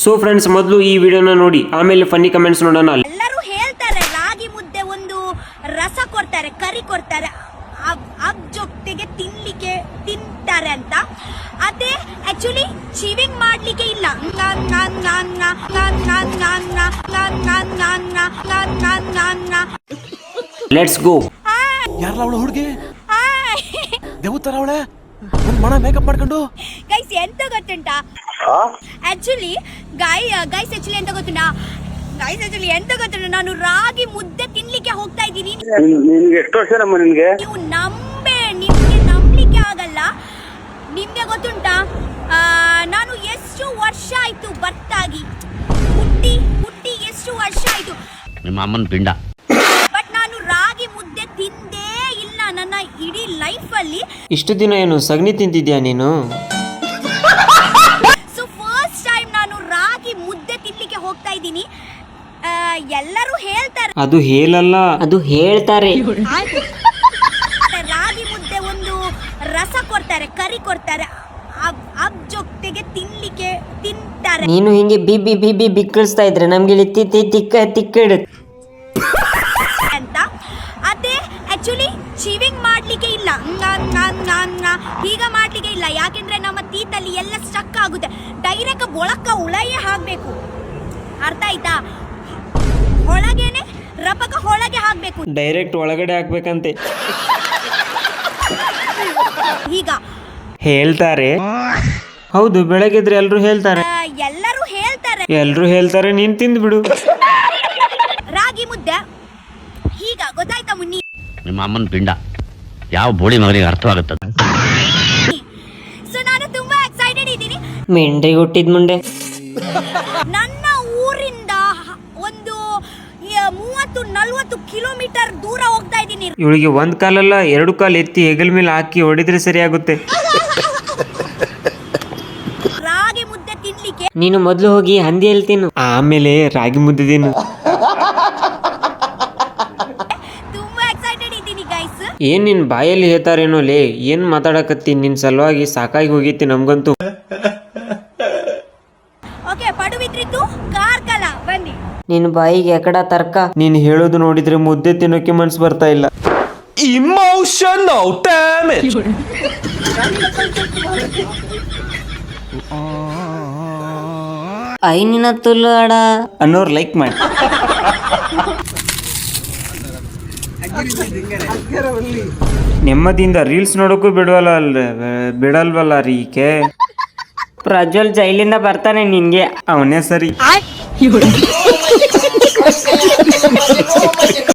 So friends, ಮೊದಲು ಈ ವಿಡಿಯೋನ ನೋಡಿ, ಆಮೇಲೆ ಫನ್ನಿ ಕಮೆಂಟ್ಸ್ ನೋಡೋಣ. ಎಲ್ಲರೂ ಹೇಳ್ತಾರೆ ರಾಗಿ ಮುದ್ದೆ ಒಂದು ರಸ ಕೊಡ್ತಾರೆ, ಕರಿ ಕೊಡ್ತಾರೆ, ಅದ್ ಜೊತೆಗೆ ತಿಂತಾರೆ ಅಂತ. ಅದೇ ಆಕ್ಚುಲಿ ಚೀವಿಂಗ್ ಮಾಡ್ಲಿಕ್ಕೆ ಇಲ್ಲ. Let's go. ಯಾರಲ್ಲ ಅವಳು ಹುಡುಗಿ? ದೇವತರ ಅವಳೆ ಮಣ ಮೇಕಪ್ ಮಾಡ್ಕೊಂಡು. ಗೈಸ್ ಎಂತ ಗೊತ್ತುಂಟಾ, ಆಕ್ಚುಲಿ ಗೈಸ್ ಎಂತ ಗೊತ್ತುಂಟಾ, ನಾನು ರಾಗಿ ಮುದ್ದೆ ತಿನ್ಲಿಕ್ಕೆ ಹೋಗ್ತಾ ಇದ್ದೀನಿ. ನಿನ್ಗೆ ಎಷ್ಟು ವರ್ಷ ನಮ್ಮ ನಿನ್ಗೆ? ನೀವು ನಿಮ್ಗೆ ನಂಬಲಿಕ್ಕೆ ಆಗಲ್ಲ. ನಿಮ್ಗೆ ಗೊತ್ತುಂಟಾ, ನಾನು ಎಷ್ಟು ವರ್ಷ ಆಯ್ತು ಬರ್ತಾಗಿ, ಹುಟ್ಟಿ ಎಷ್ಟು ವರ್ಷ ಆಯ್ತು. ನಿಮ್ಮ ಅಮ್ಮನ ಪಿಂಡ. ಬಟ್ ನಾನು ರಾಗಿ ಮುದ್ದೆ ತಿಂದೇ ಇಲ್ಲ ನನ್ನ ಇಡೀ ಲೈಫ್ ಅಲ್ಲಿ. ಇಷ್ಟು ದಿನ ಏನು ಸಗಣಿ ತಿಂತಿದ್ಯಾ ನೀನು? ಸೊ ಫಸ್ಟ್ ಟೈಮ್ ನಾನು ರಾಗಿ ಮುದ್ದೆ ತಿನ್ಲಿಕ್ಕೆ ಹೋಗ್ತಾ ಇದ್ದೀನಿ. ಎಲ್ಲರೂ ಹೇಳ್ತಾರೆ, ಅದು ಹೇಳಲ್ಲ, ಅದು ಹೇಳ್ತಾರೆ. ರಾಗಿ ಮುದ್ದೆ ಒಂದು ರಸ ಕೊಡ್ತಾರೆ, ಕರಿ ಕೊಡ್ತಾರೆ, ಅದ್ ಜೊತೆಗೆ ತಿಂತಾರೆ. ನೀನು ಹಿಂಗೆ ಬಿಬ್ಬಿ ಬಿಕ್ಕಳಿಸ್ತಾ ಇದ್ರೆ ನಮ್ಗೆ ತಿಕ್ಕ ಅಂತ. ಅದೇ ಆಕ್ಚುಲಿ ಚೀವಿಂಗ್ ಮಾಡ್ಲಿಕ್ಕೆ ಇಲ್ಲ, ಈಗ ಮಾಡ್ಲಿಕ್ಕೆ ಇಲ್ಲ. ಯಾಕೆಂದ್ರೆ ನಮ್ಮ ಟೀತಲ್ಲಿ ಎಲ್ಲ ಸ್ಟಕ್ ಆಗುತ್ತೆ. ಡೈರೆಕ್ಟ್ ಒಳಕ್ಕ ಉಳಯೇ ಹಾಕ್ಬೇಕು, ಅರ್ಥ ಆಯ್ತಾ? ಒಳಗೇನೆ ರಪಕ ಒಳಗೆ ಹಾಕ್ಬೇಕು, ಡೈರೆಕ್ಟ್ ಒಳಗಡೆ ಹಾಕ್ಬೇಕಂತೆ. ಈಗ ಹೇಳ್ತಾರೆ. ಹೌದು, ಬೆಳಗ್ಗೆದ್ರೆ ಎಲ್ಲರೂ ಹೇಳ್ತಾರೆ. ಎಲ್ಲರೂ ಹೇಳ್ತಾರೆ ನೀನ್ ತಿಂದ್ಬಿಡು. ರಾಗಿ ಮುದ್ದೆ. ಈಗ ಗೊತ್ತಾಯ್ತಾ ಮುನ್ನಿ? ನಿಮ್ಮ ಅಮ್ಮನ ಪಿಂಡ ಯಾವ ಬೋಳಿ ಮಗನಿಗೆ ಅರ್ಥವಾಗುತ್ತದೆ. ಸೊ ನಾನು ತುಂಬಾ ಎಕ್ಸೈಟೆಡ್ ಇದ್ದೀನಿ. ಮೆಂಡ್ರಿಗೆ ಹುಟ್ಟಿದ್ ಮುಂಡೆ. ನನ್ನ ಊರಿಂದ ಒಂದು 30-40 ಕಿಲೋಮೀಟರ್ ದೂರ ಹೋಗ್ತಾ ಇದ್ದೀನಿ. ಇವಳಿಗೆ ಒಂದ್ ಕಾಲಲ್ಲ, 2 ಕಾಲು ಎತ್ತಿ ಹೆಗಲ್ ಮೇಲೆ ಹಾಕಿ ಹೊಡಿದ್ರೆ ಸರಿಯಾಗುತ್ತೆ. ರಾಗಿ ಮುದ್ದೆ ತಿನ್ಲಿಕ್ಕೆ. ನೀನು ಮೊದ್ಲು ಹೋಗಿ ಹಂದಿಯಲ್ಲಿ ತಿನ್ನು, ಆಮೇಲೆ ರಾಗಿ ಮುದ್ದೆ ತಿನ್ನು. ತುಂಬಾ ಎಕ್ಸೈಟೆಡ್ ಇದ್ದೀನಿ ಗೈಸ್. ಏನ್ ನಿನ್ ಬಾಯಲ್ಲಿ ಹೇಳ್ತಾರೇನೋ ಲೇ, ಏನ್ ಮಾತಾಡಕತ್ತಿ? ನಿನ್ ಸಲುವಾಗಿ ಸಾಕಾಗಿ ಹೋಗಿತ್ತಿ ನಮ್ಗಂತೂ. ಓಕೆ, ಪಡುವಿದ್ರಿದ್ದು ಕಾರ್ಕಳ ಬನ್ನಿ. ನಿನ್ನ ಬಾಯಿಗೆ ಎಕಡ ತರ್ಕ. ನೀನ್ ಹೇಳೋದು ನೋಡಿದ್ರೆ ಮುದ್ದೆ ತಿನ್ನೋಕೆ ಮನ್ಸು ಬರ್ತಾ ಇಲ್ಲ. Emotional damage. ಐನಿನ ತುಲ್ಲಾಡ ಅನ್ನೋರು ಲೈಕ್ ಮಾಡಿ. ನೆಮ್ಮದಿಯಿಂದ ರೀಲ್ಸ್ ನೋಡೋಕ್ಕೂ ಬಿಡಲ್ವಲ್ಲ ರೀ ಈಕೆ. ಪ್ರಜ್ವಲ್ ಜೈಲಿಂದ ಬರ್ತಾನೆ ನಿನ್ಗೆ. ಅವನೇ ಸರಿ.